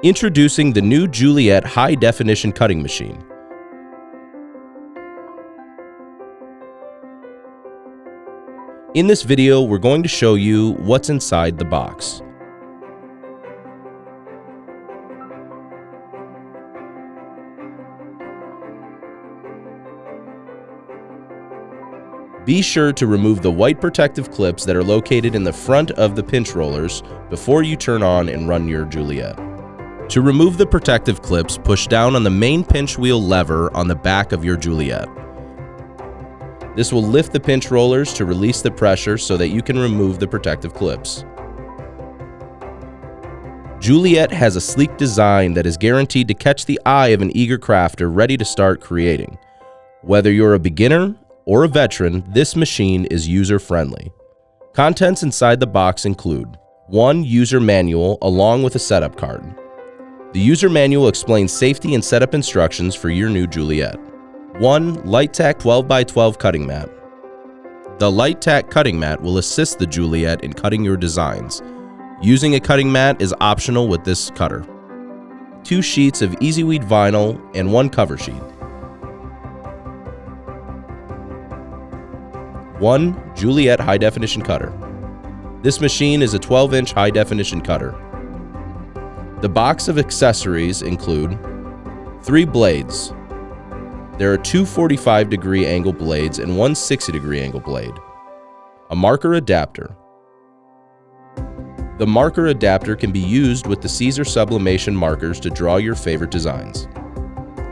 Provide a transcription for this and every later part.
Introducing the new Juliet high-definition cutting machine. In this video, we're going to show you what's inside the box. Be sure to remove the white protective clips that are located in the front of the pinch rollers before you turn on and run your Juliet. To remove the protective clips, push down on the main pinch wheel lever on the back of your Juliet. This will lift the pinch rollers to release the pressure so that you can remove the protective clips. Juliet has a sleek design that is guaranteed to catch the eye of an eager crafter ready to start creating. Whether you're a beginner or a veteran, this machine is user-friendly. Contents inside the box include one user manual along with a setup card. The user manual explains safety and setup instructions for your new Juliet. One light tack 12x12 cutting mat. The light tack cutting mat will assist the Juliet in cutting your designs. Using a cutting mat is optional with this cutter. 2 sheets of Easy Weed vinyl and 1 cover sheet. 1 Juliet high-definition cutter. This machine is a 12-inch high-definition cutter. The box of accessories include 3 blades. There are 2 45-degree angle blades and 1 60-degree angle blade. A marker adapter. The marker adapter can be used with the Siser sublimation markers to draw your favorite designs.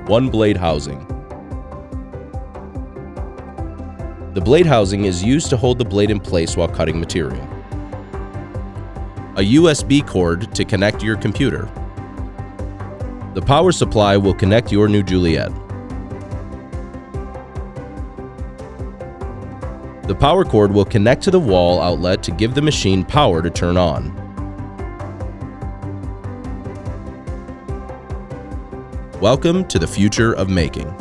1 blade housing. The blade housing is used to hold the blade in place while cutting material. A USB cord to connect your computer. The power supply will connect your new Juliet. The power cord will connect to the wall outlet to give the machine power to turn on. Welcome to the future of making.